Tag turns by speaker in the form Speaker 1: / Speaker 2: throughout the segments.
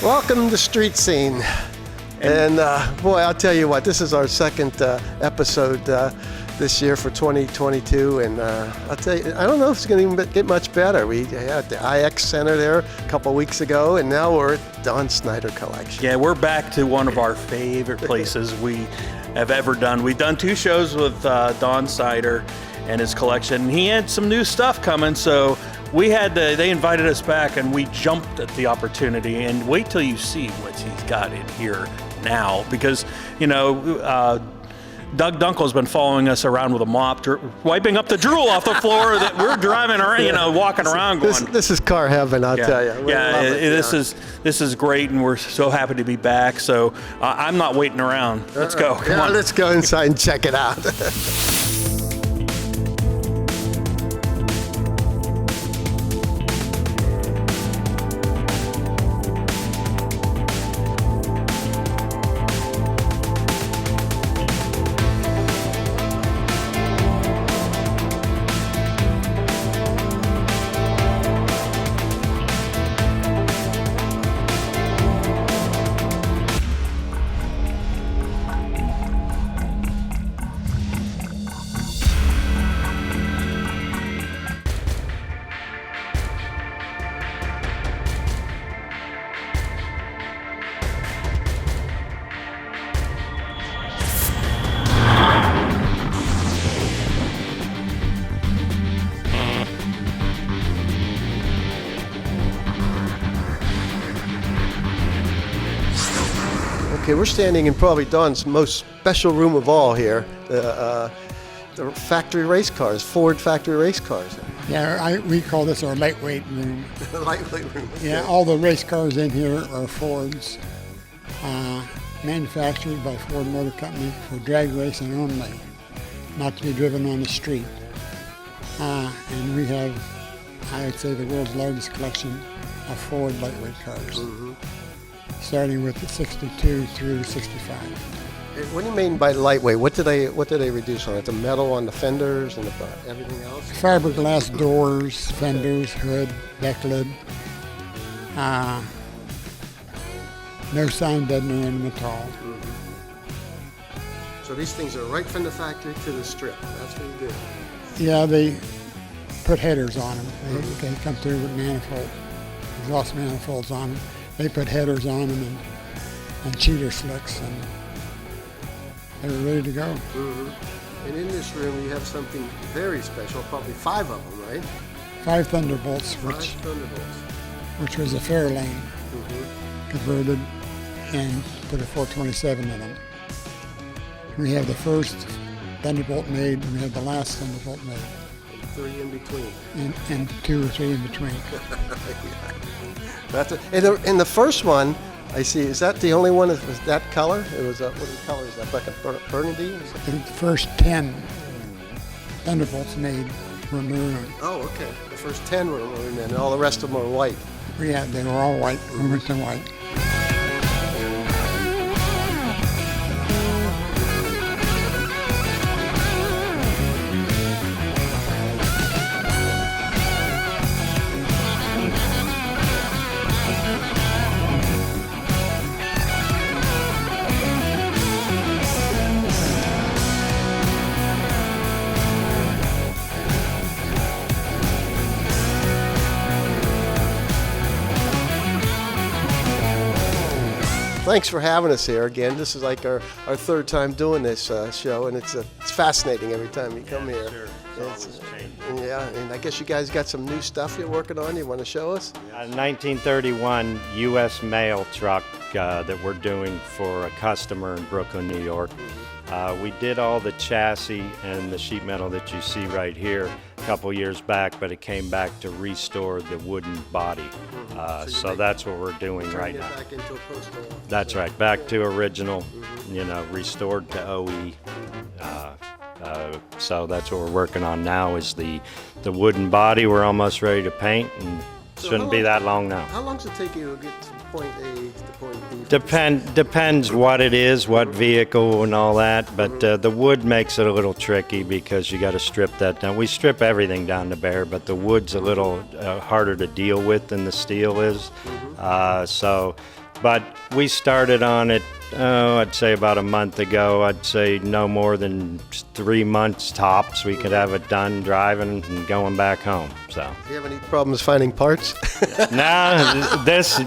Speaker 1: Welcome to Street Scene. And boy, I'll tell you what, this is our second episode this year for 2022. And I'll tell you, I don't know if it's going to get much better. We had the IX Center there a couple weeks ago, and now we're at Don Snyder Collection.
Speaker 2: Yeah, we're back to one of our favorite places we have ever done. We've done 2 shows with Don Snyder and his collection. He had some new stuff coming, so they invited us back, and we jumped at the opportunity. And wait till you see what he's got in here now, because Doug Dunkel's been following us around with a mop, wiping up the drool off the floor that we're driving around, walking around going.
Speaker 1: This is car heaven, I'll tell you.
Speaker 2: This is great, and we're so happy to be back. So I'm not waiting around. Let's go. Come on.
Speaker 1: Let's go inside and check it out. Okay, we're standing in probably Don's most special room of all here, the factory race cars, Ford factory race cars.
Speaker 3: Yeah, we call this our lightweight room.
Speaker 1: Lightweight room.
Speaker 3: Yeah, all the race cars in here are Fords, manufactured by Ford Motor Company for drag racing only, not to be driven on the street. And we have, I would say, the world's largest collection of Ford lightweight cars. Mm-hmm. Starting with the 62 through 65.
Speaker 1: What do you mean by lightweight? What do they reduce on it? The metal on the fenders and everything else?
Speaker 3: Fiberglass doors, fenders, hood, deck lid. No sound deadener in them at all.
Speaker 1: Mm-hmm. So these things are right from the factory to the strip. That's what you do.
Speaker 3: Yeah, they put headers on them. They come through with exhaust manifolds on them. They put headers on them and cheater slicks, and they were ready to go.
Speaker 1: Mm-hmm. And in this room, you have something very special, probably 5 of them, right?
Speaker 3: 5 Thunderbolts, which was a Fairlane converted and put a 427 in them. We have the first Thunderbolt made, and we have the last Thunderbolt made.
Speaker 1: And 3 in between.
Speaker 3: And 2 or 3 in between.
Speaker 1: In the first one, I see, is that the only one that was that color? It was, what color is that, like a burgundy or something?
Speaker 3: The first 10 Thunderbolts made were maroon.
Speaker 1: Oh, okay. The first 10 were maroon, and all the rest of them were white.
Speaker 3: Yeah, they were all white, Remington white.
Speaker 1: Thanks for having us here again. This is like our 3rd time doing this show, and it's fascinating every time you come here.
Speaker 2: Sure.
Speaker 1: Yeah, and I guess you guys got some new stuff you're working on. You want to show us?
Speaker 4: A 1931 U.S. mail truck that we're doing for a customer in Brooklyn, New York. We did all the chassis and the sheet metal that you see right here a couple years back, but it came back to restore the wooden body. So that's what we're doing right now.
Speaker 1: Back into a postal.
Speaker 4: That's right, back to original, restored to OE. So that's what we're working on now is the wooden body. We're almost ready to paint, and shouldn't be that long now.
Speaker 1: How long does it take you to get to point A to point B?
Speaker 4: Depends what it is, what vehicle and all that, but the wood makes it a little tricky because you got to strip that down. We strip everything down to bare, but the wood's a little harder to deal with than the steel is. So But we started on it, I'd say about a month ago. I'd say no more than 3 months tops. We could have it done driving and going back home. So.
Speaker 1: Do you have any problems finding parts?
Speaker 4: No, this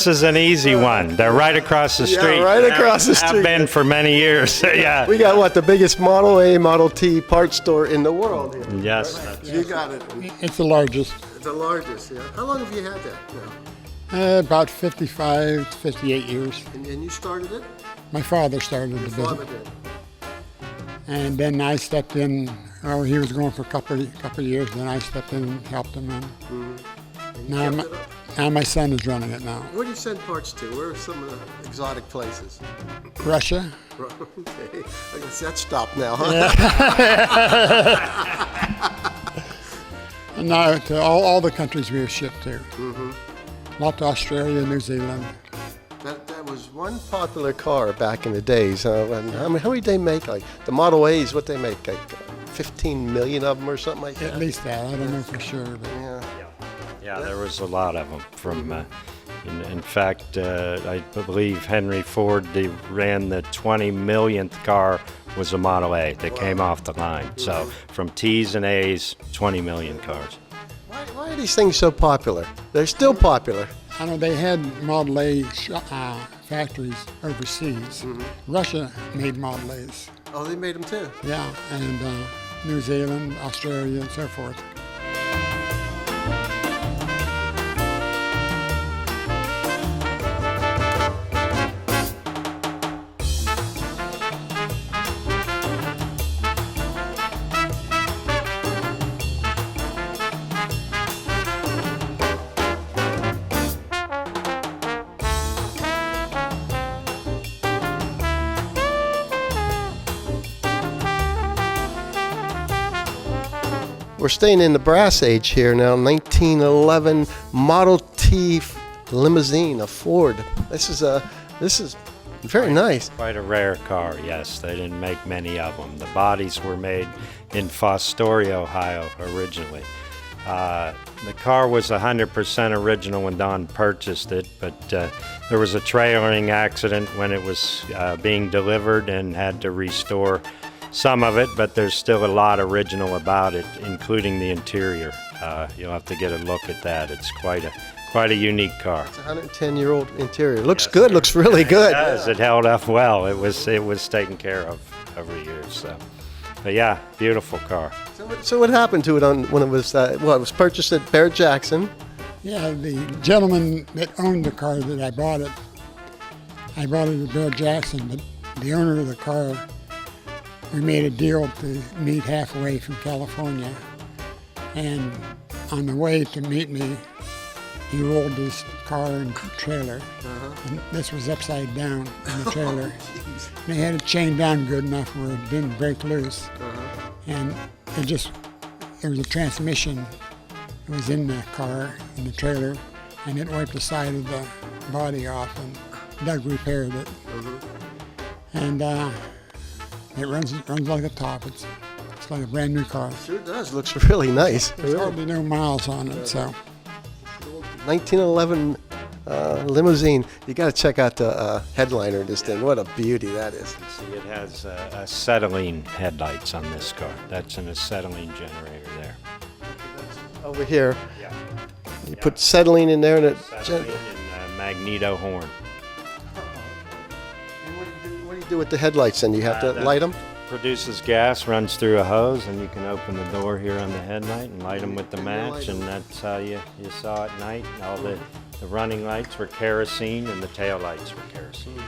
Speaker 4: is an easy one. They're right across the street.
Speaker 1: Yeah, right across the street.
Speaker 4: Have been for many years. Yeah.
Speaker 1: We got what, the biggest Model A, Model T part store in the world here.
Speaker 4: Yes.
Speaker 1: You got it.
Speaker 3: It's the largest.
Speaker 1: The largest, yeah. How long have you had that now?
Speaker 3: About 55 to 58 years.
Speaker 1: And you started it?
Speaker 3: My father started the business.
Speaker 1: Father did.
Speaker 3: And then I stepped in. Oh, he was going for a couple of years. Then I stepped in and helped him. And now my son is running it now.
Speaker 1: Where do you send parts to? Where are some of the exotic places?
Speaker 3: Russia.
Speaker 1: Okay. I guess that stopped now, huh?
Speaker 3: And now to all the countries we have shipped to. A lot to Australia, New Zealand.
Speaker 1: That was one popular car back in the days. And how many they make? Like the Model A's, what they make? Like 15 million of them or something like that?
Speaker 3: At least that. I don't know for sure. But
Speaker 4: Yeah, there was a lot of them. From, in fact, I believe Henry Ford, they ran the 20 millionth car was a Model A that came off the line. So from T's and A's, 20 million cars.
Speaker 1: Why are these things so popular? They're still popular.
Speaker 3: I know they had Model A factories overseas. Russia made Model A's.
Speaker 1: Oh, they made them too?
Speaker 3: Yeah, and New Zealand, Australia, and so forth.
Speaker 1: We're staying in the brass age here now, 1911 Model T limousine, a Ford. This is very nice.
Speaker 4: Quite a rare car, yes. They didn't make many of them. The bodies were made in Fostoria, Ohio, originally. The car was 100% original when Don purchased it, but there was a trailering accident when it was being delivered and had to restore some of it, but there's still a lot original about it, including the interior. You'll have to get a look at that. It's quite a unique car.
Speaker 1: It's a 110-year-old interior. Looks good. Looks really good.
Speaker 4: It does. It held up well. It was taken care of over years. So, but yeah, beautiful car.
Speaker 1: So what happened to it when it was it was purchased at Bear Jackson?
Speaker 3: Yeah, the gentleman that owned the car that I bought it at Bear Jackson, but the owner of the car, we made a deal to meet halfway from California, and on the way to meet me, he rolled his car and trailer, and this was upside down in the trailer. They had it chained down good enough where it didn't break loose, and it was a transmission that was in the car, in the trailer, and it wiped the side of the body off, and Doug repaired it. And it runs like a top. It's like a brand new car.
Speaker 1: Sure does. Looks really nice.
Speaker 3: There's hardly no miles on it, so.
Speaker 1: 1911 limousine. You got to check out the headliner of this thing. What a beauty that is.
Speaker 4: See, it has acetylene headlights on this car. That's an acetylene generator there.
Speaker 1: Over here.
Speaker 4: Yeah.
Speaker 1: You put acetylene in there and it.
Speaker 4: Acetylene and magneto horn.
Speaker 1: What do you do with the headlights then? You have to light them?
Speaker 4: Produces gas, runs through a hose, and you can open the door here on the headlight and light them with the match, and that's how you saw at night. All the running lights were kerosene, and the tail lights were kerosene.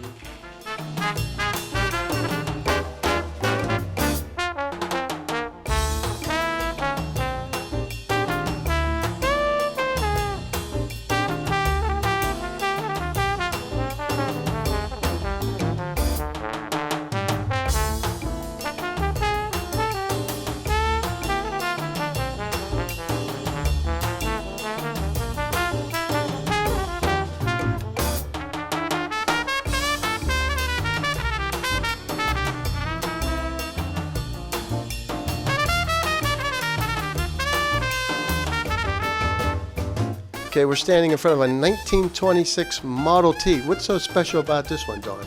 Speaker 1: Okay, we're standing in front of a 1926 Model T. What's so special about this one, Don?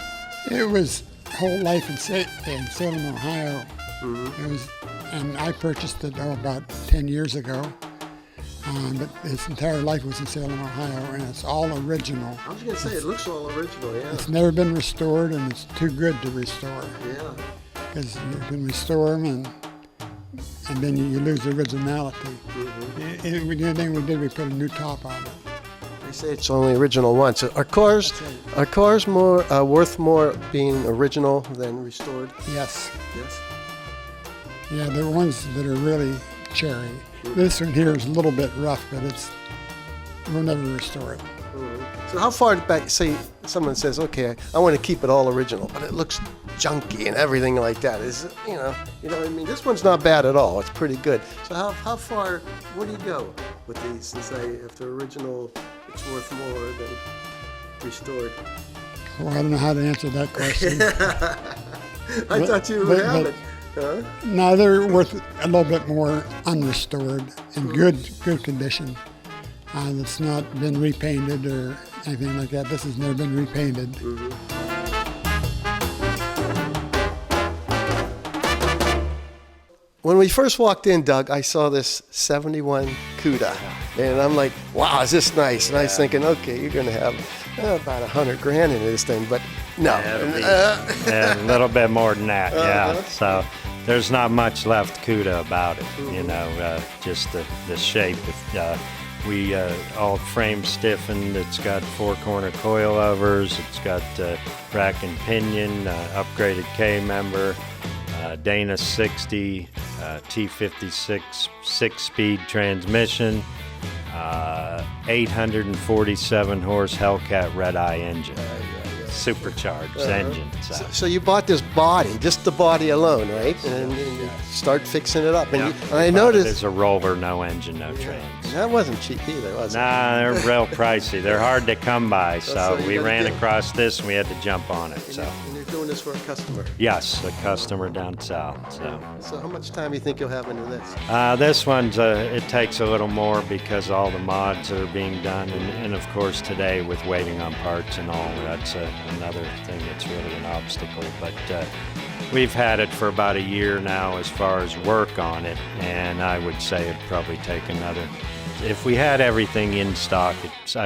Speaker 3: It was whole life in Salem, Ohio. It was, and I purchased it about 10 years ago. But its entire life was in Salem, Ohio, and it's all original.
Speaker 1: I was going to say, it looks all original, yeah.
Speaker 3: It's never been restored, and it's too good to restore.
Speaker 1: Yeah.
Speaker 3: Because you can restore them, and then you lose the originality. The only thing we did, we put a new top on it.
Speaker 1: They say it's only original once. Are cars more worth more being original than restored?
Speaker 3: Yes.
Speaker 1: Yes.
Speaker 3: Yeah, the ones that are really cherry. This one here is a little bit rough, but we'll never restore it.
Speaker 1: So how far back, say someone says, okay, I want to keep it all original, but it looks junky and everything like that. Is it, you know what I mean? This one's not bad at all. It's pretty good. So how far, where do you go with these and say if they're original, it's worth more than restored?
Speaker 3: Well, I don't know how to answer that question.
Speaker 1: I thought you would have it. Huh?
Speaker 3: No, they're worth a little bit more unrestored in good condition. That's not been repainted or anything like that. This has never been repainted.
Speaker 1: When we first walked in, Doug, I saw this 71 Cuda, and I'm like, wow, is this nice? And I was thinking, okay, you're going to have about $100,000 into this thing, but no.
Speaker 4: Yeah, a little bit more than that, yeah. So there's not much left Cuda about it, you know, just the shape. We all frame stiffened. It's got 4-corner coilovers. It's got rack and pinion, upgraded K-member, Dana 60, T56 6-speed transmission, 847 horse Hellcat Red Eye engine. Supercharged engine.
Speaker 1: So you bought this body, just the body alone, right? And you start fixing it up. And, and I noticed
Speaker 4: it's a roller, no engine, no trains.
Speaker 1: That wasn't cheap either, was it?
Speaker 4: Nah, they're real pricey. They're hard to come by, so we ran across this and we had to jump on it. So.
Speaker 1: And you're doing this for a customer?
Speaker 4: Yes, a customer down south.
Speaker 1: So how much time do you think you'll have into this?
Speaker 4: This one's it takes a little more because all the mods are being done, and of course today with waiting on parts and all, that's another thing that's really an obstacle. But we've had it for about a year now as far as work on it, and I would say it'd probably take another. If we had everything in stock,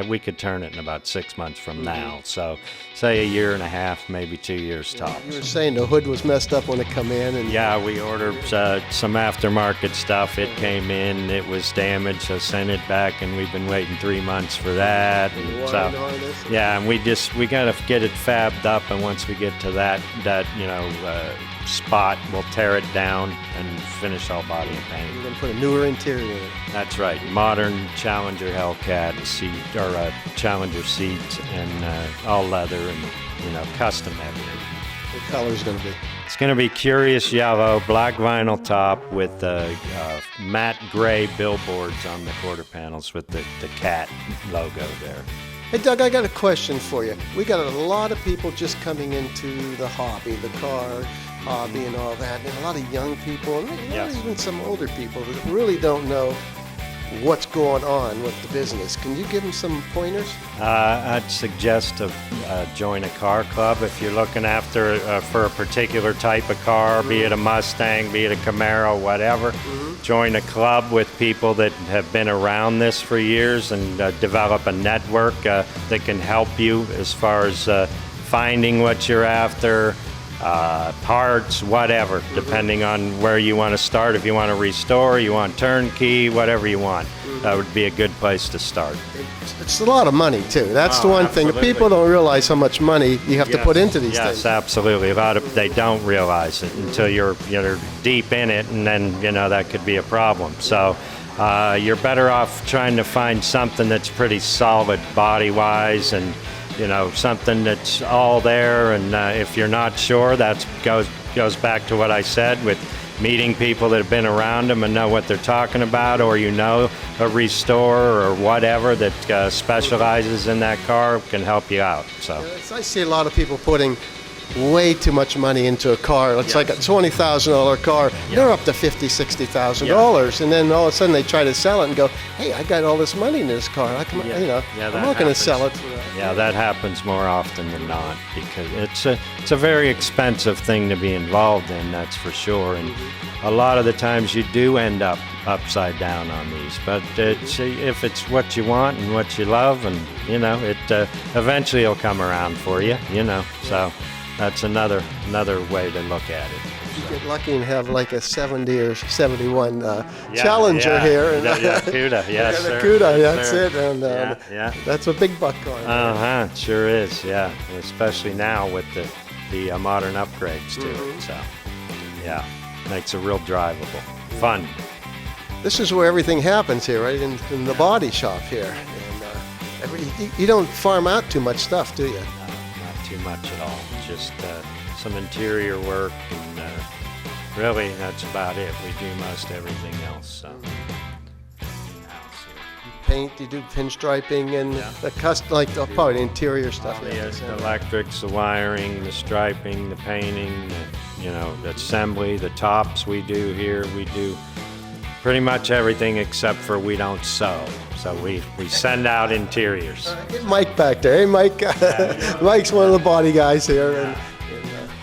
Speaker 4: we could turn it in about 6 months from now. So, say a year and a half, maybe 2 years tops.
Speaker 1: You were saying the hood was messed up when it come in, and
Speaker 4: yeah, we ordered some aftermarket stuff. It came in, it was damaged, so sent it back, and we've been waiting 3 months for that. And so, yeah, and we gotta get it fabbed up, and once we get to that spot, we'll tear it down and finish all body and paint.
Speaker 1: You're gonna put a newer interior in it.
Speaker 4: That's right, modern Challenger Hellcat seat or Challenger seats and all leather and custom everything.
Speaker 1: What color is going to be?
Speaker 4: It's going to be curious yellow, black vinyl top with matte gray billboards on the quarter panels with the cat logo there.
Speaker 1: Hey, Doug, I got a question for you. We got a lot of people just coming into the hobby, the car hobby and all that, and a lot of young people, and even some older people that really don't know what's going on with the business. Can you give them some pointers?
Speaker 4: I'd suggest to join a car club if you're looking after for a particular type of car, be it a Mustang, be it a Camaro, whatever. Join a club with people that have been around this for years and develop a network that can help you as far as finding what you're after, parts, whatever, depending on where you want to start. If you want to restore, you want turnkey, whatever you want, that would be a good place to start.
Speaker 1: It's a lot of money too. That's the one thing. People don't realize how much money you have to put into these things.
Speaker 4: Yes, absolutely. They don't realize it until you're deep in it, and then that could be a problem. So you're better off trying to find something that's pretty solid body-wise and something that's all there, and if you're not sure, that goes back to what I said with meeting people that have been around them and know what they're talking about, or a restorer or whatever that specializes in that car can help you out. So
Speaker 1: I see a lot of people putting way too much money into a car. It's like a $20,000 car. They're up to $50,000, $60,000, and then all of a sudden they try to sell it and go, "Hey, I got all this money in this car. How come, I'm not going to sell it."
Speaker 4: Yeah, that happens more often than not because it's a very expensive thing to be involved in. That's for sure. And a lot of the times you do end up upside down on these, but if it's what you want and what you love, and it eventually will come around for you. So. That's another way to look at it.
Speaker 1: You get lucky and have like a 70 or 71 Challenger here. And,
Speaker 4: Cuda, yes,
Speaker 1: the
Speaker 4: sir.
Speaker 1: Cuda,
Speaker 4: Yes,
Speaker 1: that's
Speaker 4: sir.
Speaker 1: it. And that's a big buck car.
Speaker 4: It sure is, yeah. Especially now with the modern upgrades to it. So, yeah, makes it real drivable. Fun.
Speaker 1: This is where everything happens here, right? In the body shop here. And you don't farm out too much stuff, do you?
Speaker 4: Not too much at all. Just some interior work, and really that's about it. We do most everything else. So.
Speaker 1: Paint, you do pinstriping and the probably the interior stuff.
Speaker 4: The electrics, the wiring, the striping, the painting, the assembly, the tops we do here. We do pretty much everything except for we don't sew. So we send out interiors.
Speaker 1: Get Mike back there. Hey, Mike. Mike's one of the body guys here. And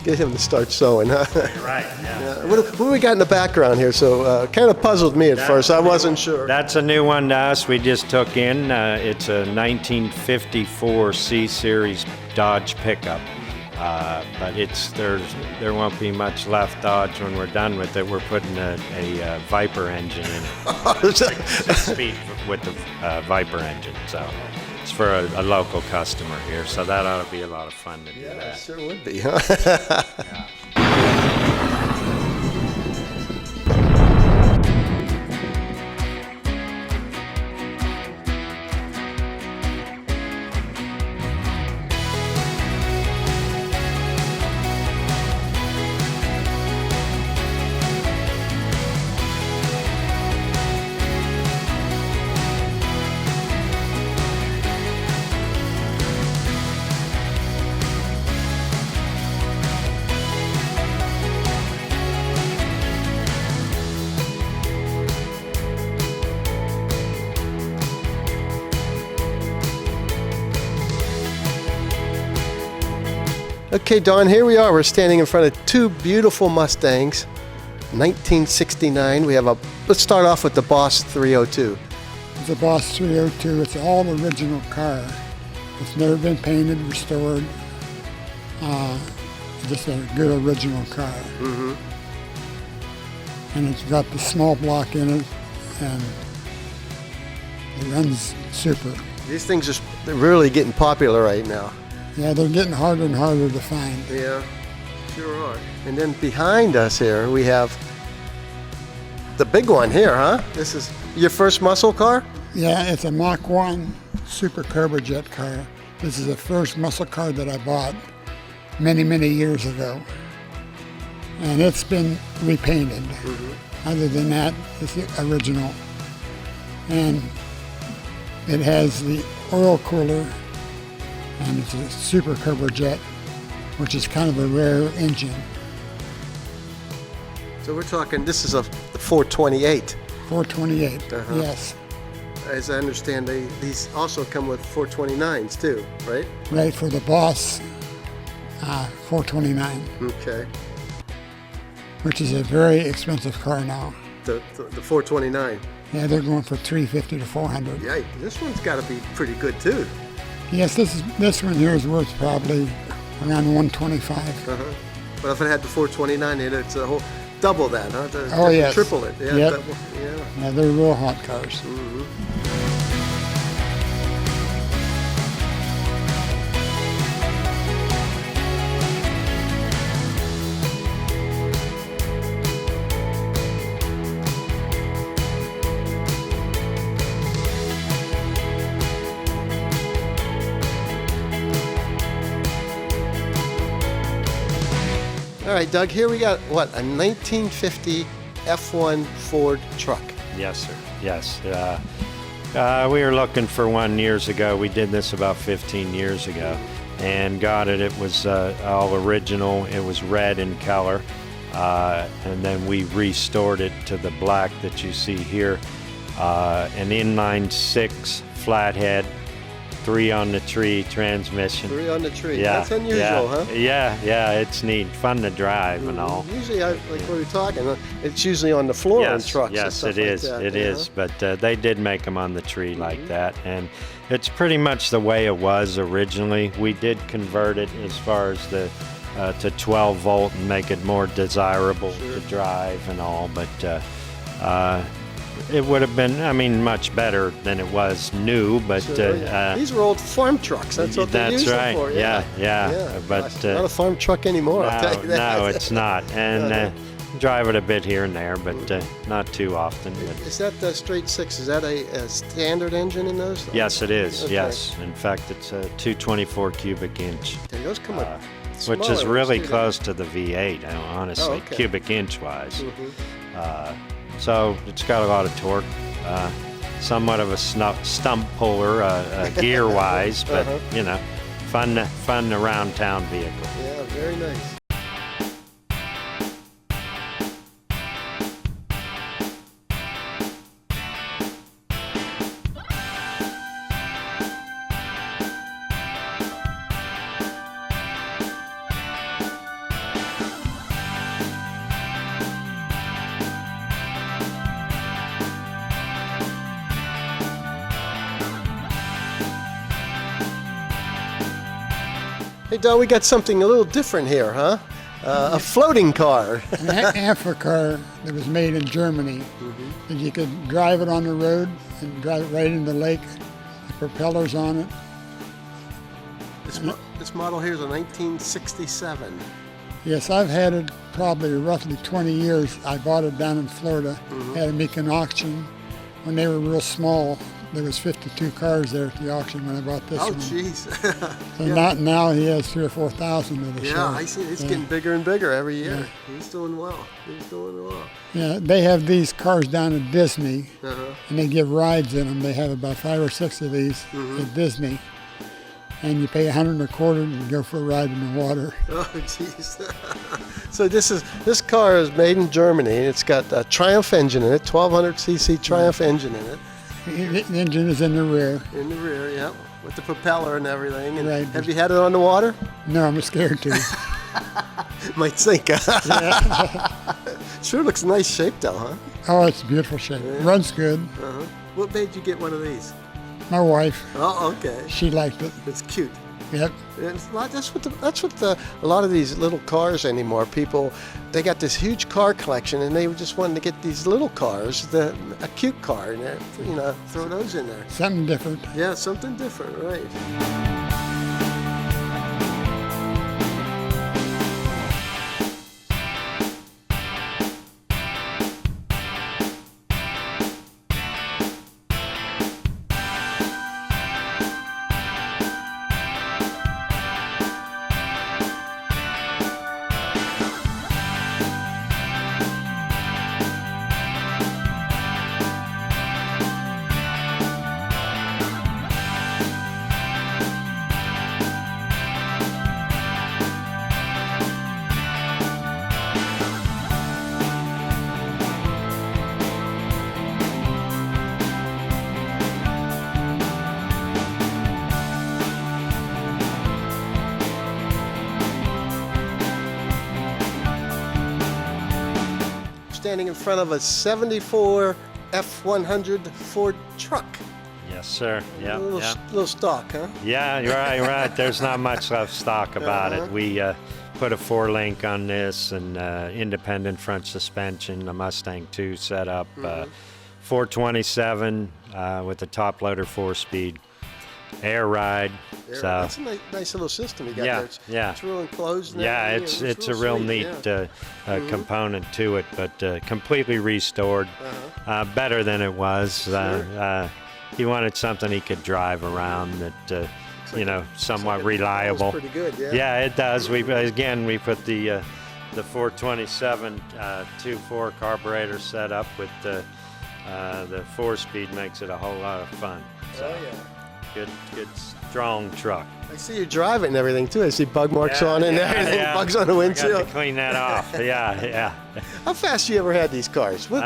Speaker 1: get him to start sewing. Huh?
Speaker 4: Right, yeah.
Speaker 1: What do we got in the background here? So kind of puzzled me at first. I wasn't sure.
Speaker 4: That's a new one to us. We just took in. It's a 1954 C-Series Dodge pickup. But there won't be much left Dodge when we're done with it. We're putting a Viper engine in it. 6 speed with the Viper engine. So it's for a local customer here. So that ought to be a lot of fun to do that.
Speaker 1: Yeah, sure would be. Huh? Okay, Don, here we are. We're standing in front of two beautiful Mustangs, 1969. Let's start off with the Boss 302.
Speaker 3: It's a Boss 302. It's an all-original car. It's never been painted, restored. Just a good original car. Mm-hmm. And it's got the small block in it, and it runs super.
Speaker 1: These things are really getting popular right now.
Speaker 3: Yeah, they're getting harder and harder to find.
Speaker 1: Yeah, sure are. And then behind us here, we have the big one here, huh? This is your first muscle car?
Speaker 3: Yeah, it's a Mach 1 Super Turbojet car. This is the first muscle car that I bought many, many years ago. And it's been repainted. Mm-hmm. Other than that, it's the original. And it has the oil cooler, and it's a Super Turbojet, which is kind of a rare engine.
Speaker 1: So we're talking, this is a 428.
Speaker 3: 428,
Speaker 1: Uh-huh.
Speaker 3: yes.
Speaker 1: As I understand, these also come with 429s too, right?
Speaker 3: Right, for the Boss 429,
Speaker 1: Okay.
Speaker 3: which is a very expensive car now.
Speaker 1: The 429.
Speaker 3: Yeah, they're going for $350 to $400.
Speaker 1: Yeah, this one's got to be pretty good too.
Speaker 3: Yes, this one here is worth probably around $125.
Speaker 1: Uh-huh. But if it had the 429 in it, it's a whole double that, huh?
Speaker 3: Yes.
Speaker 1: Triple it. Yeah,
Speaker 3: Yep.
Speaker 1: double, yeah.
Speaker 3: Yeah, they're real hot cars.
Speaker 1: Mm-hmm. All right, Doug, here we got, what, a 1950 F1 Ford truck.
Speaker 4: Yes, sir. Yes. We were looking for one years ago. We did this about 15 years ago. and got it. It was all original. It was red in color, and then we restored it to the black that you see here. An inline 6 flathead, 3 on the tree transmission.
Speaker 1: 3 on the tree.
Speaker 4: Yeah,
Speaker 1: That's unusual,
Speaker 4: yeah,
Speaker 1: huh?
Speaker 4: Yeah, it's neat, fun to drive and all.
Speaker 1: Usually, like we were talking, it's usually on the floor in trucks. and
Speaker 4: Yes,
Speaker 1: stuff
Speaker 4: it is.
Speaker 1: Like that,
Speaker 4: It
Speaker 1: you
Speaker 4: is.
Speaker 1: know?
Speaker 4: But they did make them on the tree like that, and it's pretty much the way it was originally. We did convert it as far as the to 12 volt and make it more desirable to drive and all. But it would have been, I mean, much better than it was new. But
Speaker 1: These were old farm trucks. That's what they used
Speaker 4: right.
Speaker 1: them for.
Speaker 4: Yeah. But
Speaker 1: not a farm truck anymore. I'll tell you that.
Speaker 4: no, it's not. And drive it a bit here and there, but not too often. But
Speaker 1: Is that the straight 6? Is that a standard engine in those?
Speaker 4: yes, it is.
Speaker 1: Okay.
Speaker 4: Yes, in fact, it's a 224 cubic inch.
Speaker 1: Okay, those come up.
Speaker 4: Which is really close to the V8, honestly,
Speaker 1: okay.
Speaker 4: cubic inch wise. So it's got a lot of torque, somewhat of a stump puller gear wise, but you know, fun around town vehicle.
Speaker 1: Yeah, very nice. Hey, Don, we got something a little different here, huh? A floating car.
Speaker 3: An Amphicar that was made in Germany. And you could drive it on the road and drive it right into the lake. The propellers on it.
Speaker 1: This model here is a 1967.
Speaker 3: Yes, I've had it probably roughly 20 years. I bought it down in Florida. Had to make an auction. When they were real small, there was 52 cars there at the auction when I bought this
Speaker 1: Oh,
Speaker 3: one.
Speaker 1: jeez.
Speaker 3: So now he has 3,000 or 4,000 of the show.
Speaker 1: Yeah, I see. It's getting bigger and bigger every year. He's doing well. He's doing well.
Speaker 3: Yeah, they have these cars down at Disney,
Speaker 1: Uh-huh.
Speaker 3: and they give rides in them. They have about 5 or 6 of these at Disney, and you pay $125 and go for a ride in the water.
Speaker 1: Oh, jeez. So this car is made in Germany. It's got a Triumph engine in it, 1200cc Triumph engine in it.
Speaker 3: The engine is in the rear.
Speaker 1: In the rear, yeah, with the propeller and everything. And
Speaker 3: Right.
Speaker 1: have you had it on the water?
Speaker 3: No, I'm scared to.
Speaker 1: Might sink. Sure looks nice shape though, huh?
Speaker 3: Oh, it's a beautiful shape. Runs good.
Speaker 1: Uh-huh. What made you get one of these?
Speaker 3: My wife,
Speaker 1: Oh, okay.
Speaker 3: she liked it.
Speaker 1: It's cute.
Speaker 3: Yep.
Speaker 1: That's what a lot of these little cars anymore. People, they got this huge car collection, and they just wanted to get these little cars, a cute car, and throw those in there.
Speaker 3: Something different.
Speaker 1: Yeah, something different, right? Standing in front of a 74 F100 Ford truck.
Speaker 4: Yes, sir. Yeah, yeah.
Speaker 1: Little stock, huh?
Speaker 4: Yeah, you're right. There's not much left stock about it. We put a 4-link on this and independent front suspension, a Mustang 2 setup, 427 with a top loader 4-speed, air ride. So
Speaker 1: That's a nice little system you got there. It's real enclosed. And
Speaker 4: yeah,
Speaker 1: everything.
Speaker 4: it's a real
Speaker 1: sweet,
Speaker 4: neat
Speaker 1: yeah.
Speaker 4: component to it, but completely restored, better than it was. He wanted something he could drive around that, somewhat reliable.
Speaker 1: Pretty good, yeah.
Speaker 4: Yeah, it does. We put the 427 2.4 carburetor setup with the 4-speed makes it a whole lot of fun. So,
Speaker 1: Oh yeah.
Speaker 4: good strong truck.
Speaker 1: I see you drive it and everything too. I see bug marks on it and everything, bugs on the
Speaker 4: I got
Speaker 1: windshield.
Speaker 4: to clean that off. Yeah.
Speaker 1: How fast you ever had these cars? What?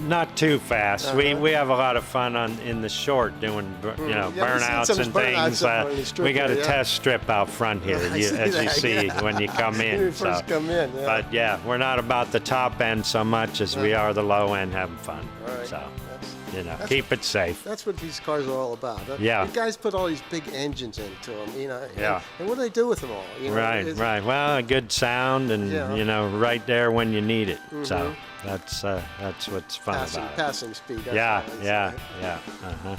Speaker 4: Not too fast. We have a lot of fun in the short doing
Speaker 1: we've seen
Speaker 4: burnouts
Speaker 1: some
Speaker 4: and
Speaker 1: burnouts
Speaker 4: things.
Speaker 1: up on the strip
Speaker 4: We got a
Speaker 1: there, yeah.
Speaker 4: test strip out front here,
Speaker 1: I see
Speaker 4: as you
Speaker 1: that,
Speaker 4: see
Speaker 1: yeah.
Speaker 4: when you come in.
Speaker 1: When you first come in, yeah.
Speaker 4: But yeah, we're not about the top end so much as we are the low end having fun.
Speaker 1: All right.
Speaker 4: So
Speaker 1: That's-
Speaker 4: keep it safe.
Speaker 1: That's what these cars are all about.
Speaker 4: Yeah.
Speaker 1: You guys put all these big engines into them,
Speaker 4: Yeah.
Speaker 1: And what do they do with them all?
Speaker 4: Right. Well, a good sound and right there when you need it. So that's what's fun about it.
Speaker 1: Passing speed. That's
Speaker 4: Yeah.
Speaker 1: all,
Speaker 4: Yeah.
Speaker 1: right?
Speaker 4: Yeah.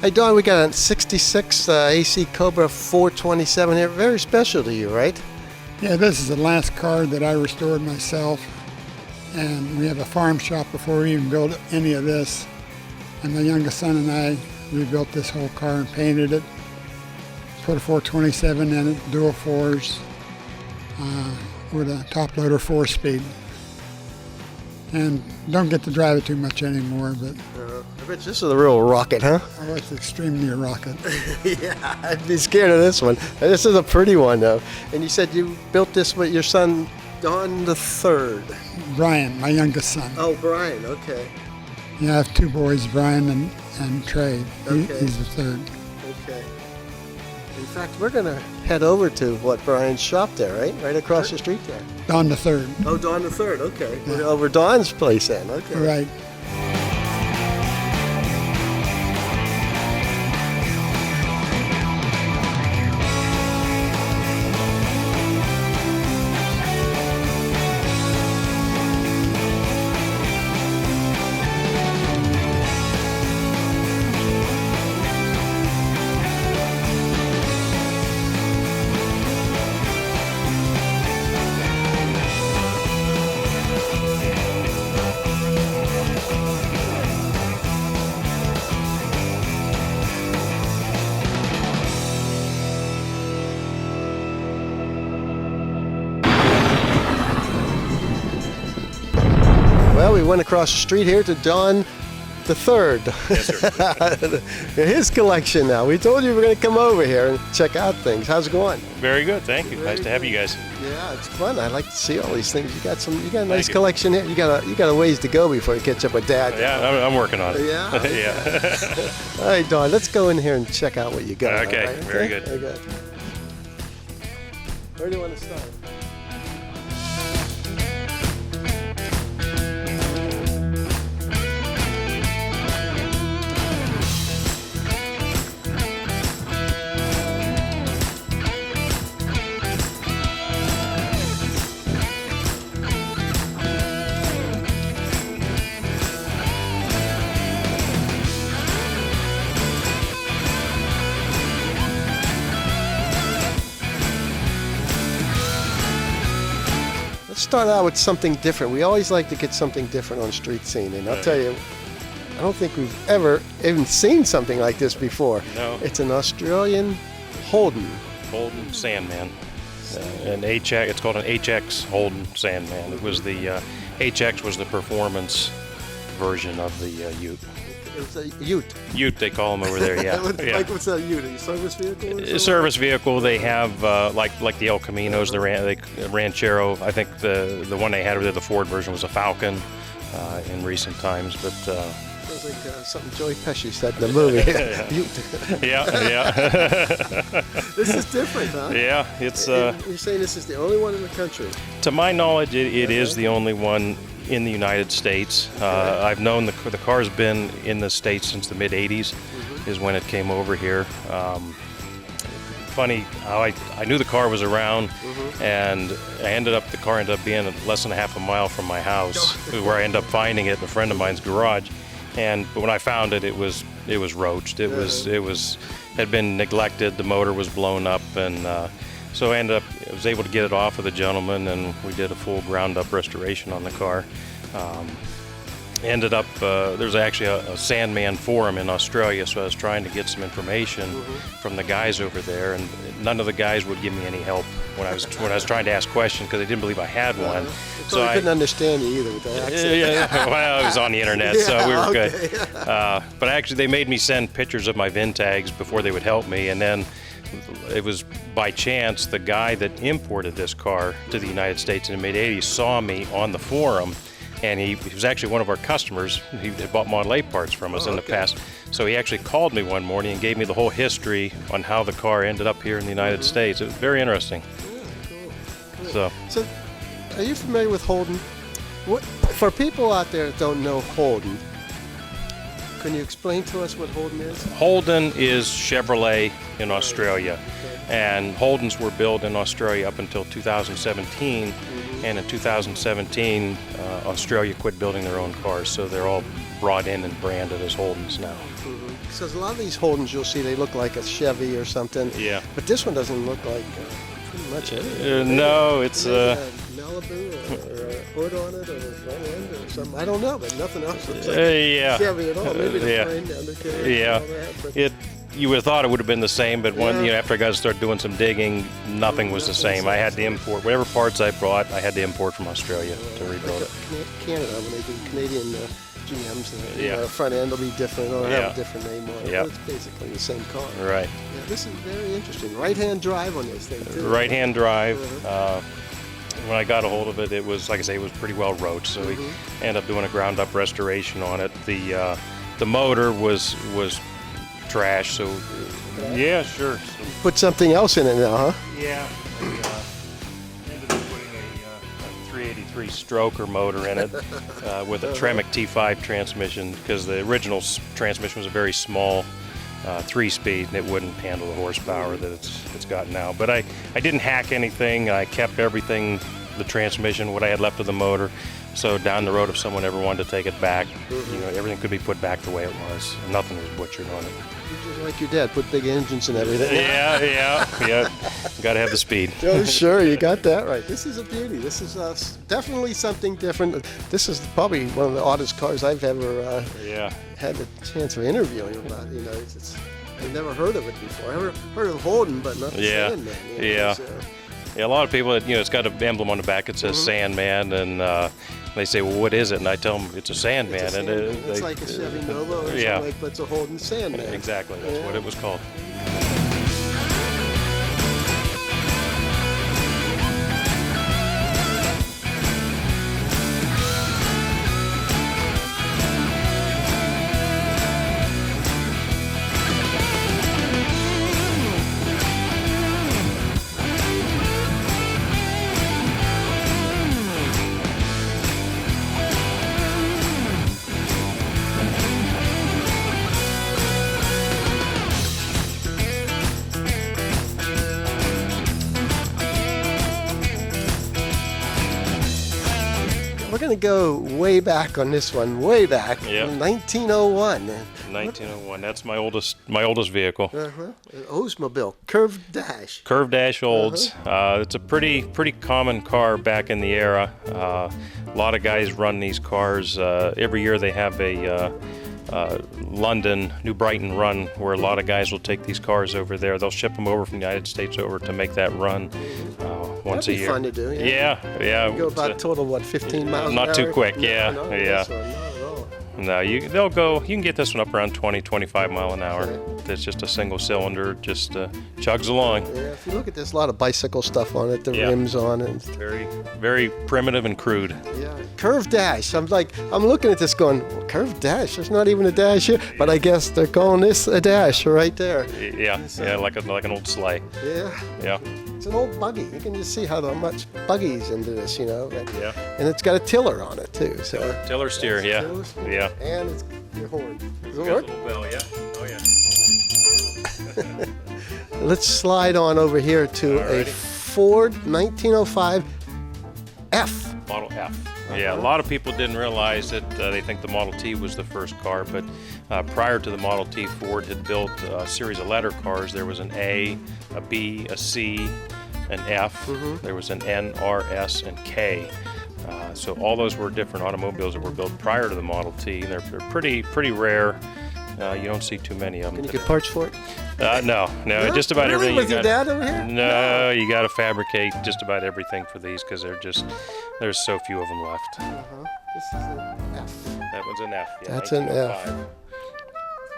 Speaker 1: Hey Don, we got a '66 AC Cobra 427 here. Very special to you, right?
Speaker 3: Yeah, this is the last car that I restored myself, and we have a farm shop before we even built any of this. And my youngest son and I rebuilt this whole car and painted it. Put a 427 in it, dual fours, with a top loader 4-speed. And don't get to drive it too much anymore, but
Speaker 1: I bet this is a real rocket, huh?
Speaker 3: oh, it's extremely a rocket.
Speaker 1: Yeah, I'd be scared of this one. This is a pretty one, though. And you said you built this with your son, Don III.
Speaker 3: Brian, my youngest son.
Speaker 1: Oh, Brian, okay.
Speaker 3: Yeah, I have two boys, Brian and Trey.
Speaker 1: Okay.
Speaker 3: He's the third.
Speaker 1: Okay. In fact, we're going to head over to Brian's shop there, right? Right across the street there.
Speaker 3: Don the third.
Speaker 1: Oh, Don III, okay. We're over Don's place then, okay.
Speaker 3: Right.
Speaker 1: Well, we went across the street here to Don the Third.
Speaker 5: Yes, sir.
Speaker 1: His collection now. We told you we were going to come over here and check out things. How's it going?
Speaker 5: Very good, thank you. Nice to have you guys.
Speaker 1: Yeah, it's fun. I like to see all these things. You got a nice
Speaker 5: Thank you.
Speaker 1: collection here. You got a ways to go before you catch up with Dad.
Speaker 5: Yeah, I'm working on it.
Speaker 1: Yeah?
Speaker 5: Yeah.
Speaker 1: All right, Don, let's go in here and check out what you got.
Speaker 5: Okay,
Speaker 1: all right?
Speaker 5: very good.
Speaker 1: Very good. Where do you want to start? Let's start out with something different. We always like to get something different on street scene, and I'll tell you, I don't think we've ever even seen something like this before.
Speaker 5: No.
Speaker 1: It's an Australian Holden.
Speaker 5: Holden Sandman. An HX, it's called an HX Holden Sandman. It was the HX was the performance version of the Ute.
Speaker 1: It was a Ute.
Speaker 5: Ute, they call them over there. Yeah. Yeah.
Speaker 1: Like, what's a Ute? A service vehicle? Or
Speaker 5: A
Speaker 1: something?
Speaker 5: service vehicle. They have like the El Caminos, the Ranchero. I think the one they had over there, the Ford version, was a Falcon in recent times. But
Speaker 1: Sounds like something Joey Pesci said in the movie. Ute.
Speaker 5: yeah.
Speaker 1: This is different, huh?
Speaker 5: Yeah, it's
Speaker 1: You're saying this is the only one in the country?
Speaker 5: to my knowledge, it is the only one in the United States. I've known the car's been in the States since the mid '80s, is when it came over here. Funny how I knew the car was around, and the car ended up being less than a half a mile from my house, where I ended up finding it in a friend of mine's garage. But when I found it, it was roached. It was had been neglected. The motor was blown up, and so I was able to get it off of the gentleman, and we did a full ground-up restoration on the car. Ended up, there's actually a Sandman forum in Australia, so I was trying to get some information from the guys over there, and none of the guys would give me any help when I was trying to ask questions because they didn't believe I had one.
Speaker 1: So I couldn't understand you either with the accent.
Speaker 5: Yeah, well, it was on the internet, so we were
Speaker 1: okay.
Speaker 5: good. But actually, they made me send pictures of my VIN tags before they would help me, and then it was by chance the guy that imported this car to the United States in the mid-'80s saw me on the forum. And he was actually one of our customers. He had bought Model A parts from us in the past. So he actually called me one morning and gave me the whole history on how the car ended up here in the United States. It was very interesting.
Speaker 1: Cool. So, are you familiar with Holden? For people out there that don't know Holden, can you explain to us what Holden is?
Speaker 5: Holden is Chevrolet in Australia. And Holdens were built in Australia up until 2017. And in 2017, Australia quit building their own cars, so they're all brought in and branded as Holdens now.
Speaker 1: So a lot of these Holdens you'll see, they look like a Chevy or something.
Speaker 5: Yeah.
Speaker 1: But this one doesn't look like pretty much anything.
Speaker 5: No, it's
Speaker 1: Malibu or a hood on it or a front end or something. I don't know, but nothing else looks like
Speaker 5: yeah.
Speaker 1: Chevy at all. Maybe the
Speaker 5: Yeah.
Speaker 1: frame, the undercarriage,
Speaker 5: Yeah.
Speaker 1: and all that. But
Speaker 5: You would have thought it would have been the same, but when
Speaker 1: Yeah.
Speaker 5: after I got to start doing some digging, nothing was the same. I had to import whatever parts I brought. I had to import from Australia to rebuild it.
Speaker 1: Canada, when they do Canadian GMs,
Speaker 5: Yeah.
Speaker 1: the front end will be different or have
Speaker 5: Yeah.
Speaker 1: a different name on it.
Speaker 5: Yeah.
Speaker 1: But it's basically the same car.
Speaker 5: Right.
Speaker 1: Yeah, this is very interesting. Right-hand drive on this thing, too.
Speaker 5: Right-hand drive. When I got a hold of it, it was, like I say, it was pretty well roached, so we ended up doing a ground-up restoration on it. The motor was trash, so yeah, sure. So,
Speaker 1: Put something else in it now, huh?
Speaker 5: yeah, I ended up putting a 383 stroker motor in it with a Tremec T5 transmission because the original transmission was a very small 3-speed and it wouldn't handle the horsepower that it's got now. But I didn't hack anything. I kept everything, the transmission, what I had left of the motor. So down the road, if someone ever wanted to take it back, everything could be put back the way it was. Nothing was butchered on it.
Speaker 1: Just like your dad, put big engines and everything.
Speaker 5: Yeah. Got to have the speed.
Speaker 1: Oh, sure, you got that right. This is a beauty. This is definitely something different. This is probably one of the oddest cars I've ever had the chance of interviewing about. I've never heard of it before. I ever heard of Holden, but not the Sandman.
Speaker 5: Yeah, a lot of people, it's got an emblem on the back. It says Sandman, and they say, well, what is it? And I tell them it's a Sandman.
Speaker 1: It's, it's like a Chevy Nova or something, but it's a Holden Sandman.
Speaker 5: Exactly, that's what it was called.
Speaker 1: We're going to go way back on this one, way back, 1901.
Speaker 5: 1901. That's my oldest vehicle.
Speaker 1: An Oldsmobile, curved dash.
Speaker 5: Curved dash Olds. It's a pretty common car back in the era. A lot of guys run these cars. Every year they have a London, New Brighton run where a lot of guys will take these cars over there. They'll ship them over from the United States over to make that run once
Speaker 1: That'd be
Speaker 5: a year.
Speaker 1: fun to do.
Speaker 5: Yeah.
Speaker 1: You go about a total, 15 miles an hour?
Speaker 5: Not too quick,
Speaker 1: No,
Speaker 5: yeah.
Speaker 1: not at all.
Speaker 5: No, you can get this one up around 20, 25 mile an hour. It's just a single cylinder, just chugs along.
Speaker 1: Yeah, if you look at this, a lot of bicycle stuff on it, the rims on it.
Speaker 5: Very, very primitive and crude.
Speaker 1: Yeah, curved dash. I'm looking at this going, well, curved dash? There's not even a dash here. But I guess they're calling this a dash right there.
Speaker 5: Yeah, like an old sleigh.
Speaker 1: Yeah. It's an old buggy. You can just see how much buggy's into this,
Speaker 5: Yeah.
Speaker 1: And it's got a tiller on it too. So
Speaker 5: Tiller steer, yeah.
Speaker 1: Tiller steer.
Speaker 5: Yeah.
Speaker 1: And it's your horn. Does it
Speaker 5: Got a
Speaker 1: work?
Speaker 5: little bell, yeah. Oh yeah.
Speaker 1: Let's slide on over here to a
Speaker 5: Alrighty.
Speaker 1: Ford 1905 F.
Speaker 5: Model F. Yeah, a lot of people didn't realize that they think the Model T was the first car, but prior to the Model T, Ford had built a series of letter cars. There was an A, a B, a C, an F, there was an N, R, S, and K. So all those were different automobiles that were built prior to the Model T. They're pretty rare. You don't see too many of them.
Speaker 1: Can you
Speaker 5: today.
Speaker 1: get parts for it?
Speaker 5: No, just about
Speaker 1: Really?
Speaker 5: everything.
Speaker 1: With your dad over here?
Speaker 5: No, you got to fabricate just about everything for these because there's so few of them left.
Speaker 1: This is an F.
Speaker 5: That one's an F. Yeah,
Speaker 1: That's an F.
Speaker 5: 1905.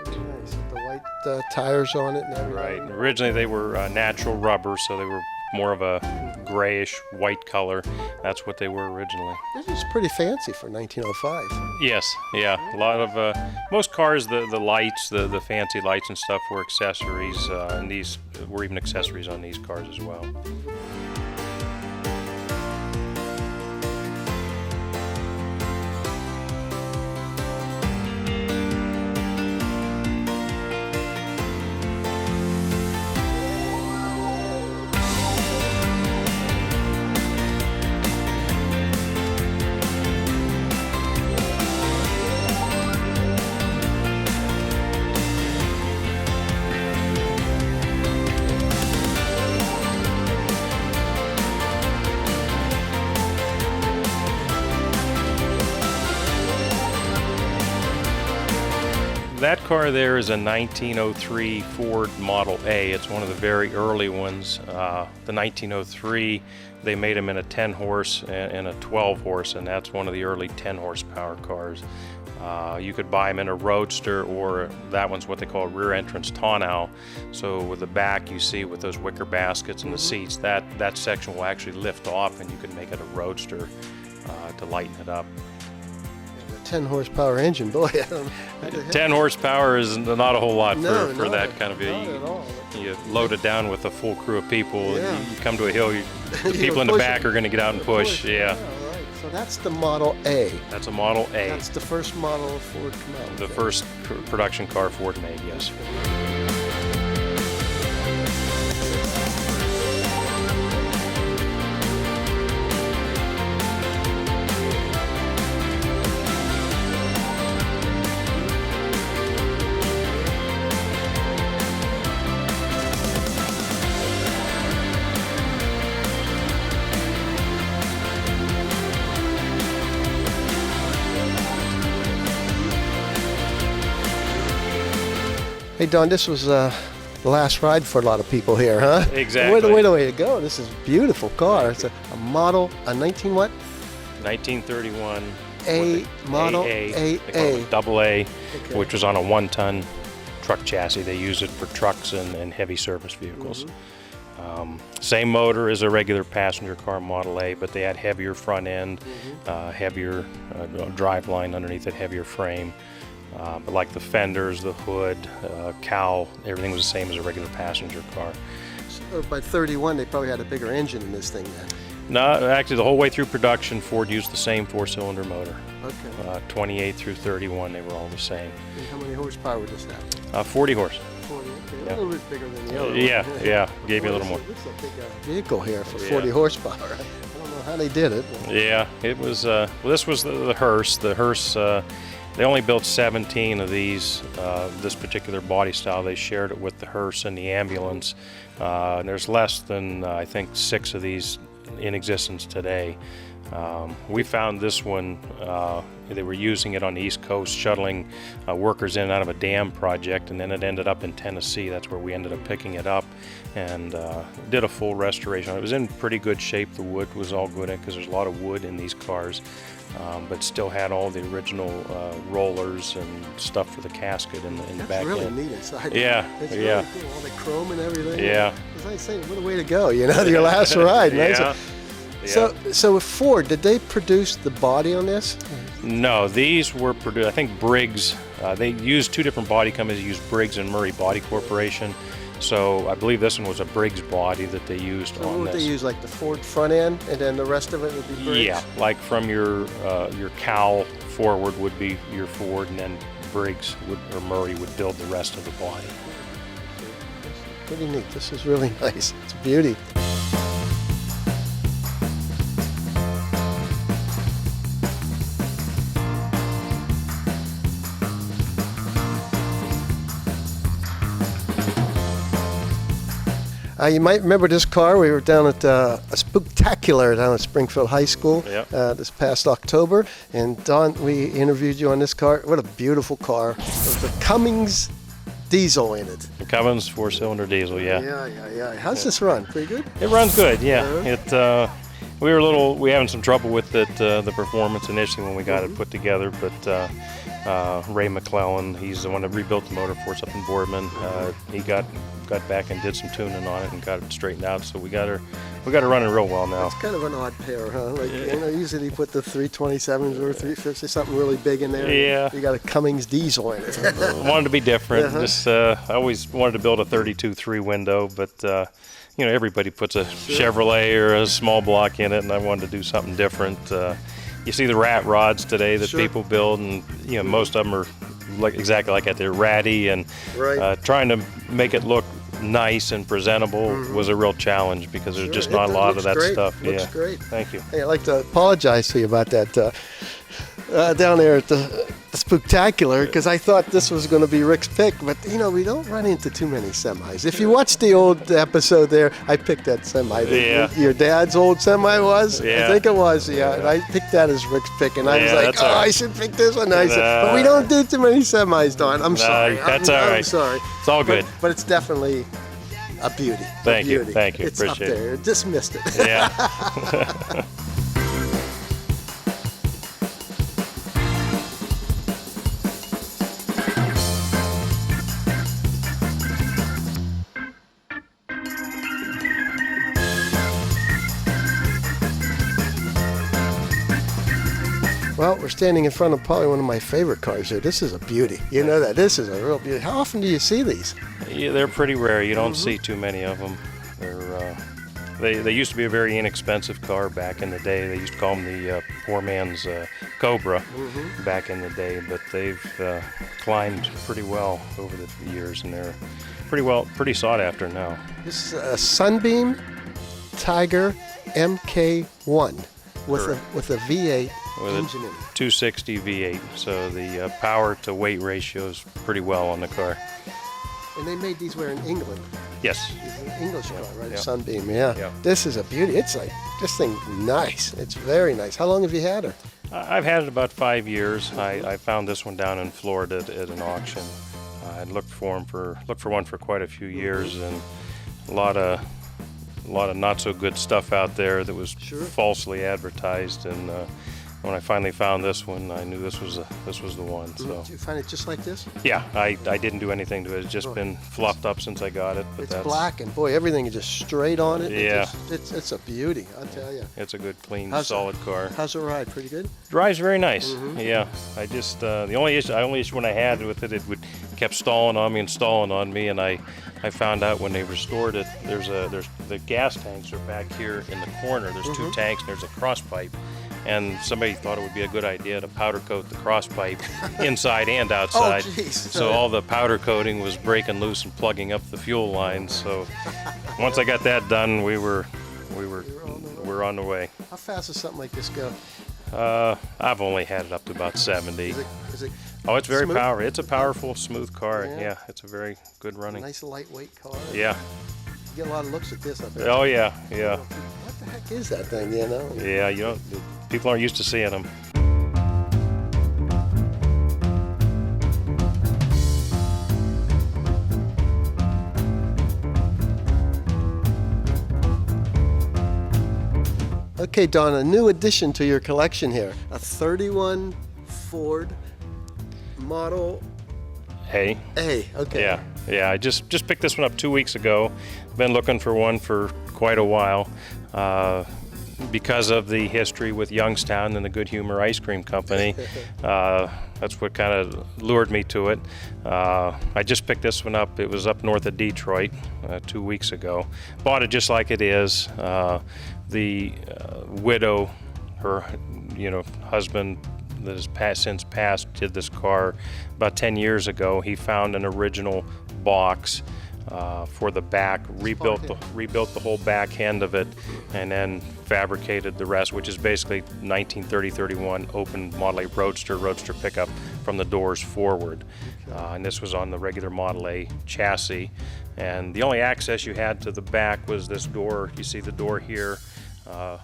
Speaker 1: Pretty nice. With the white tires on it and everything.
Speaker 5: Right. Originally they were natural rubber, so they were more of a grayish white color. That's what they were originally.
Speaker 1: This is pretty fancy for 1905.
Speaker 5: Yes, yeah. A lot of most cars, the lights, the fancy lights and stuff were accessories, and these were even accessories on these cars as well. That car there is a 1903 Ford Model A. It's one of the very early ones. The 1903, they made them in a 10 horse and a 12 horse, and that's one of the early 10 horsepower cars. You could buy them in a roadster, or that one's what they call a rear entrance tonneau. So with the back, you see with those wicker baskets and the seats, that section will actually lift off, and you can make it a roadster to lighten it up.
Speaker 1: 10 horsepower engine, boy.
Speaker 5: 10 horsepower is not a whole lot
Speaker 1: No,
Speaker 5: for
Speaker 1: not
Speaker 5: that kind of
Speaker 1: not
Speaker 5: a.
Speaker 1: at all.
Speaker 5: You load it down with a full crew of people.
Speaker 1: Yeah.
Speaker 5: You come to a hill, the
Speaker 1: You
Speaker 5: people in the
Speaker 1: push
Speaker 5: back
Speaker 1: it.
Speaker 5: are going to get out and push. Yeah,
Speaker 1: Right. So that's the Model A.
Speaker 5: that's a Model A,
Speaker 1: That's the first model of Ford come out.
Speaker 5: the first production car Ford made. Yes.
Speaker 1: Hey, Don, this was the last ride for a lot of people here, huh?
Speaker 5: Exactly.
Speaker 1: Way to go. This is a beautiful car. It's a model, a 19 what?
Speaker 5: 1931.
Speaker 1: A model
Speaker 5: AA,
Speaker 1: AA.
Speaker 5: They call it double A,
Speaker 1: Okay.
Speaker 5: which was on a 1-ton truck chassis. They use it for trucks and heavy service vehicles. Same motor as a regular passenger car Model A, but they had heavier front end, heavier drive line underneath it, heavier frame. But like the fenders, the hood, cowl, everything was the same as a regular passenger car.
Speaker 1: So by 31, they probably had a bigger engine in this thing then.
Speaker 5: No, actually the whole way through production, Ford used the same 4-cylinder motor.
Speaker 1: Okay.
Speaker 5: 28 through 31, they were all the same.
Speaker 1: And how many horsepower would this have?
Speaker 5: 40 horse.
Speaker 1: 40. Okay.
Speaker 5: Yeah.
Speaker 1: A little bit bigger than the other one.
Speaker 5: Yeah, gave you a little more.
Speaker 1: This is a big vehicle here for
Speaker 5: Yeah.
Speaker 1: 40 horsepower. I don't know how they did it.
Speaker 5: Yeah, it was. Well, this was the hearse. The hearse. They only built 17 of these. This particular body style. They shared it with the hearse and the ambulance. And there's less than I think 6 of these in existence today. We found this one. They were using it on the East Coast, shuttling workers in and out of a dam project, and then it ended up in Tennessee. That's where we ended up picking it up, and did a full restoration. It was in pretty good shape. The wood was all good because there's a lot of wood in these cars, but still had all the original rollers and stuff for the casket in the
Speaker 1: That's
Speaker 5: back
Speaker 1: really
Speaker 5: end.
Speaker 1: neat inside.
Speaker 5: Yeah,
Speaker 1: It's
Speaker 5: yeah.
Speaker 1: really cool. All the chrome and everything.
Speaker 5: Yeah.
Speaker 1: As I say, what a way to go, you know, your last ride. Nice.
Speaker 5: Yeah.
Speaker 1: So with Ford, did they produce the body on this?
Speaker 5: No, these were produced. I think Briggs. They used 2 different body companies. They used Briggs and Murray Body Corporation. So I believe this one was a Briggs body that they used
Speaker 1: So
Speaker 5: on
Speaker 1: what would
Speaker 5: this.
Speaker 1: they use, like the Ford front end, and then the rest of it would be Briggs?
Speaker 5: Yeah, like from your cowl forward would be your Ford, and then Briggs or Murray would build the rest of the body.
Speaker 1: Pretty neat. This is really nice. It's a beauty. You might remember this car. We were down at a spooktacular down at Springfield High School this past October. And Don, we interviewed you on this car. What a beautiful car. With the Cummins diesel in it.
Speaker 5: The Cummins 4-cylinder diesel, yeah.
Speaker 1: Yeah. How's this run? Pretty good?
Speaker 5: It runs good, yeah. We were having some trouble with it, the performance initially when we got it put together, but Ray McClellan, he's the one that rebuilt the motor for us up in Boardman. He got back and did some tuning on it and got it straightened out, so we got her running real well now.
Speaker 1: It's kind of an odd pair, huh? Like, usually you put the 327s or 350s, something really big in there.
Speaker 5: Yeah.
Speaker 1: You got a Cummins diesel in it.
Speaker 5: Wanted to be different. Just I always wanted to build a 32.3 window, but everybody puts a Chevrolet or a small block in it, and I wanted to do something different. You see the rat rods today that people build, and most of them are exactly like that. They're ratty, and trying to make it look nice and presentable was a real challenge because there's just not a lot of that stuff.
Speaker 1: Looks great.
Speaker 5: Thank you.
Speaker 1: Hey, I'd like to apologize to you about that down there at the Spooktacular, because I thought this was going to be Rick's pick, but we don't run into too many semis. If you watch the old episode there, I picked that semi. Your dad's old semi was?
Speaker 5: Yeah.
Speaker 1: I think it was, and I picked that as Rick's pick, and I was like,
Speaker 5: all right.
Speaker 1: I should pick this one. I said, but we don't do too many semis, Don. I'm sorry.
Speaker 5: That's all right.
Speaker 1: I'm sorry.
Speaker 5: It's all good.
Speaker 1: But it's definitely a beauty.
Speaker 5: Thank you.
Speaker 1: It's
Speaker 5: Appreciate
Speaker 1: up there.
Speaker 5: it.
Speaker 1: Just missed it.
Speaker 5: Yeah.
Speaker 1: Well, we're standing in front of probably one of my favorite cars here. This is a beauty. You know that. This is a real beauty. How often do you see these?
Speaker 5: Yeah, they're pretty rare. You don't see too many of them. They used to be a very inexpensive car back in the day. They used to call them the poor man's Cobra back in the day, but they've climbed pretty well over the years, and they're pretty sought after now.
Speaker 1: This is a Sunbeam Tiger MK1 with a V8
Speaker 5: with
Speaker 1: engine in it.
Speaker 5: a 260 V8, so the power to weight ratio is pretty well on the car.
Speaker 1: And they made these where in England.
Speaker 5: Yes.
Speaker 1: It's an English car, right?
Speaker 5: Yeah.
Speaker 1: Sunbeam, yeah.
Speaker 5: Yeah.
Speaker 1: This is a beauty. It's like, this thing nice. It's very nice. How long have you had her?
Speaker 5: I've had it about 5 years. I found this one down in Florida at an auction. I looked for one for quite a few years, and a lot of not so good stuff out there that was falsely advertised. And when I finally found this one, I knew this was the one. So.
Speaker 1: Did you find it just like this?
Speaker 5: Yeah, I didn't do anything to it. It's just been flopped up since I got it. But
Speaker 1: it's black, and boy, everything is just straight on it.
Speaker 5: Yeah.
Speaker 1: It's a beauty, I'll tell you.
Speaker 5: It's a good, clean, solid car.
Speaker 1: How's it ride? Pretty good?
Speaker 5: Drives very nice. Yeah. I just the only issue when I had with it, kept stalling on me, and I found out when they restored it, there's the gas tanks are back here in the corner. There's two tanks, and there's a cross pipe. And somebody thought it would be a good idea to powder coat the cross pipe inside and outside.
Speaker 1: Oh, geez.
Speaker 5: So all the powder coating was breaking loose and plugging up the fuel lines. So once I got that done, we were on the way.
Speaker 1: How fast does something like this go?
Speaker 5: I've only had it up to about 70.
Speaker 1: Is it
Speaker 5: Oh, it's very
Speaker 1: smooth?
Speaker 5: powerful. It's a powerful, smooth car.
Speaker 1: Yeah.
Speaker 5: Yeah, it's a very good running.
Speaker 1: Nice lightweight car.
Speaker 5: Yeah.
Speaker 1: You get a lot of looks at this, I bet.
Speaker 5: Oh yeah, yeah.
Speaker 1: What the heck is that thing, you know?
Speaker 5: Yeah, people aren't used to seeing them.
Speaker 1: Okay, Don, a new addition to your collection here. A 31 Ford Model
Speaker 5: Hey.
Speaker 1: A. Okay.
Speaker 5: Yeah. I just picked this one up 2 weeks ago. Been looking for one for quite a while. Because of the history with Youngstown and the Good Humor Ice Cream Company, that's what kind of lured me to it. I just picked this one up. It was up north of Detroit 2 weeks ago. Bought it just like it is. The widow, her husband that has since passed, did this car about 10 years ago. He found an original box for the back, rebuilt the whole back end of it, and then fabricated the rest, which is basically 1930-31 open Model A roadster pickup from the doors forward. And this was on the regular Model A chassis. And the only access you had to the back was this door. You see the door here, a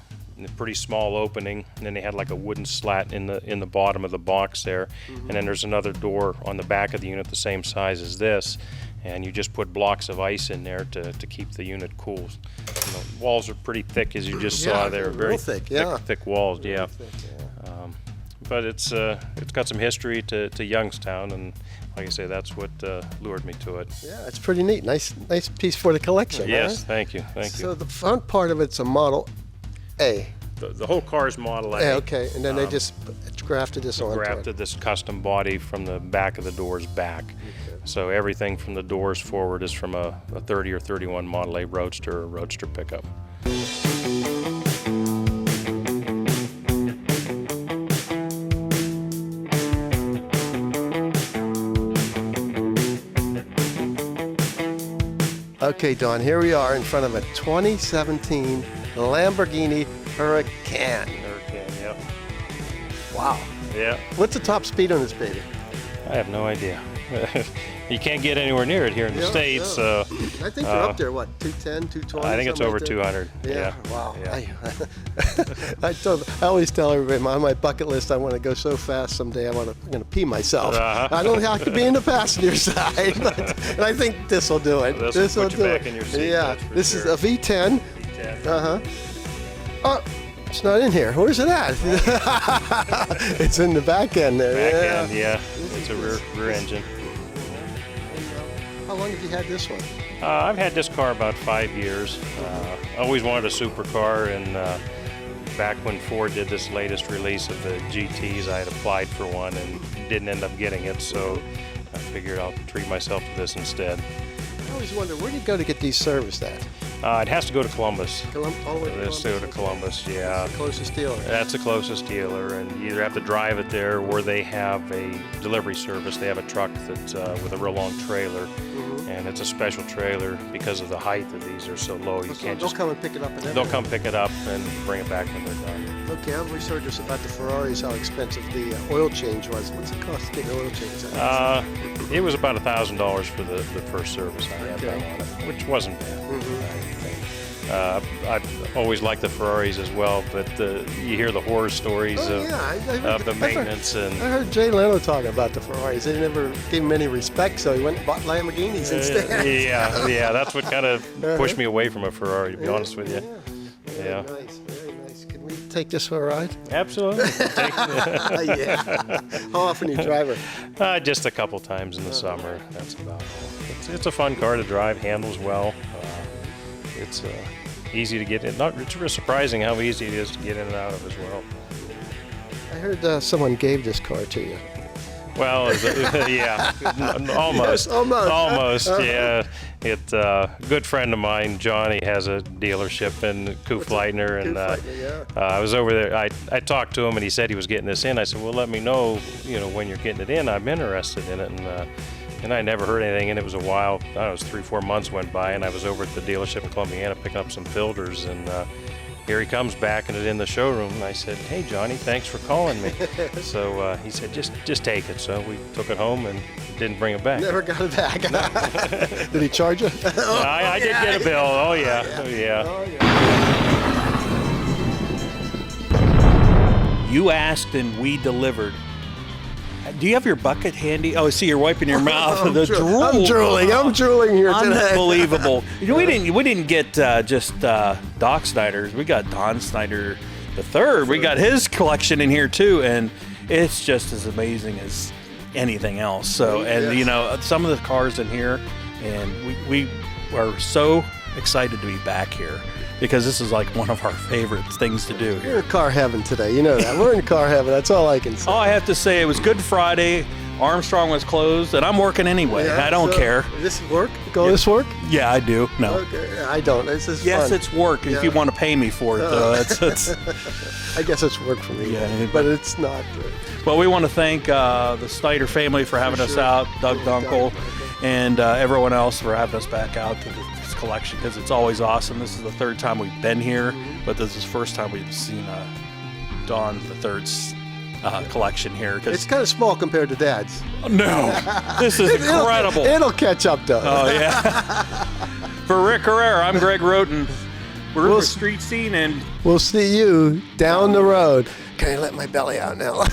Speaker 5: pretty small opening, and then they had like a wooden slat in the bottom of the box there. And then there's another door on the back of the unit the same size as this. And you just put blocks of ice in there to keep the unit cool. You know, walls are pretty thick, as you just saw there. Very
Speaker 1: thick,
Speaker 5: thick walls, yeah. But it's got some history to Youngstown, and like I say, that's what lured me to it.
Speaker 1: Yeah, it's pretty neat. Nice piece for the collection.
Speaker 5: Yes,
Speaker 1: right?
Speaker 5: thank you.
Speaker 1: So the front part of it's a Model A.
Speaker 5: The whole car is Model A.
Speaker 1: Yeah, okay, and then they just grafted this onto it.
Speaker 5: Grafted this custom body from the back of the doors back. Okay. So everything from the doors forward is from a 30 or 31 Model A roadster or roadster pickup.
Speaker 1: Okay, Don, here we are in front of a 2017 Lamborghini Huracan.
Speaker 5: Huracan, yep.
Speaker 1: Wow.
Speaker 5: Yeah.
Speaker 1: What's the top speed on this baby?
Speaker 5: I have no idea. You can't get anywhere near it here in the States. So
Speaker 1: I think you're up there, what, 210, 220?
Speaker 5: I think it's over
Speaker 1: like
Speaker 5: 200.
Speaker 1: Yeah. Wow.
Speaker 5: Yeah.
Speaker 1: I always tell everybody on my bucket list I want to go so fast someday I'm going to pee myself. I don't have to be in the passenger side, and I think this will do it.
Speaker 5: This will put you back in your seat.
Speaker 1: Yeah. This
Speaker 5: sure.
Speaker 1: is a V10. Oh, it's not in here. Where's it at? It's in the back end there.
Speaker 5: Back end, yeah. It's a rear engine.
Speaker 1: How long have you had this one?
Speaker 5: I've had this car about 5 years. Always wanted a supercar, and back when Ford did this latest release of the GTs, I had applied for one and didn't end up getting it, so I figured I'll treat myself to this instead.
Speaker 1: I always wonder, where do you go to get these serviced at?
Speaker 5: It has to go to Columbus.
Speaker 1: All the way to
Speaker 5: It has to go to Columbus, yeah.
Speaker 1: That's the closest dealer.
Speaker 5: That's the closest dealer, and you either have to drive it there or they have a delivery service. They have a truck that's with a real long trailer, and it's a special trailer because of the height of these are so low. You can't
Speaker 1: they'll
Speaker 5: just.
Speaker 1: come and pick it up.
Speaker 5: They'll come pick it up and bring it back when they're done.
Speaker 1: Okay, I've researched just about the Ferraris, how expensive the oil change was. What's it cost to get an oil change?
Speaker 5: It was about $1,000 for the first service I had done on it, which wasn't bad. I've always liked the Ferraris as well, but you hear the horror stories of the maintenance.
Speaker 1: I heard Jay Leno talking about the Ferraris. They never gave him any respect, so he went and bought Lamborghinis instead.
Speaker 5: Yeah, that's what kind of pushed me away from a Ferrari, to be honest with you.
Speaker 1: Yeah. Very nice, very nice. Can we take this for a ride?
Speaker 5: Absolutely.
Speaker 1: Yeah. How often do you drive it?
Speaker 5: Just a couple times in the summer. That's about all. It's a fun car to drive, handles well. It's easy to get in. It's real surprising how easy it is to get in and out of as well.
Speaker 1: I heard someone gave this car to you.
Speaker 5: Well, yeah, almost.
Speaker 1: Yes, almost.
Speaker 5: Yeah. It's a good friend of mine, Johnny, has a dealership in Kuhfleitner, and I was over there. I talked to him, and he said he was getting this in. I said, well, let me know, when you're getting it in. I'm interested in it, and I never heard anything, and it was a while. I don't know, it was 3-4 months went by, and I was over at the dealership in Columbiana picking up some filters, and here he comes back and it's in the showroom. And I said, hey, Johnny, thanks for calling me. So he said, just take it. So we took it home and didn't bring it back.
Speaker 1: Never got it back. Did he charge you?
Speaker 5: I did get a bill. Oh, yeah.
Speaker 2: You asked and we delivered. Do you have your bucket handy? Oh, I see you're wiping your mouth. The drool.
Speaker 1: I'm drooling here today.
Speaker 2: Unbelievable. We didn't get just Doc Snyder's. We got Don Snyder III. We got his collection in here too, and it's just as amazing as anything else. So, and some of the cars in here, and we are so excited to be back here, because this is like one of our favorite things to do here.
Speaker 1: We're in car heaven today, you know that. We're in car heaven, that's all I can say.
Speaker 2: All I have to say, it was Good Friday, Armstrong was closed, and I'm working anyway.
Speaker 1: Yeah,
Speaker 2: I don't care.
Speaker 1: This work? This work?
Speaker 2: Yeah, I do. No.
Speaker 1: Okay, I don't. This is
Speaker 2: yes,
Speaker 1: fun.
Speaker 2: it's work if you want to pay me for it, though. It's
Speaker 1: I guess it's work for me, but it's not.
Speaker 2: Well, we want to thank the Snyder family for having us out, Doug Dunkel. and everyone else for having us back out to this collection, because it's always awesome. This is the third time we've been here, but this is the first time we've seen Don III's collection here.
Speaker 1: It's kind of small compared to Dad's.
Speaker 2: No, this is incredible.
Speaker 1: It'll catch up, though.
Speaker 2: Oh, yeah. For Rick Herrera, I'm Greg Roten. We're in the street scene, and
Speaker 1: We'll see you down the road. Can I let my belly out now?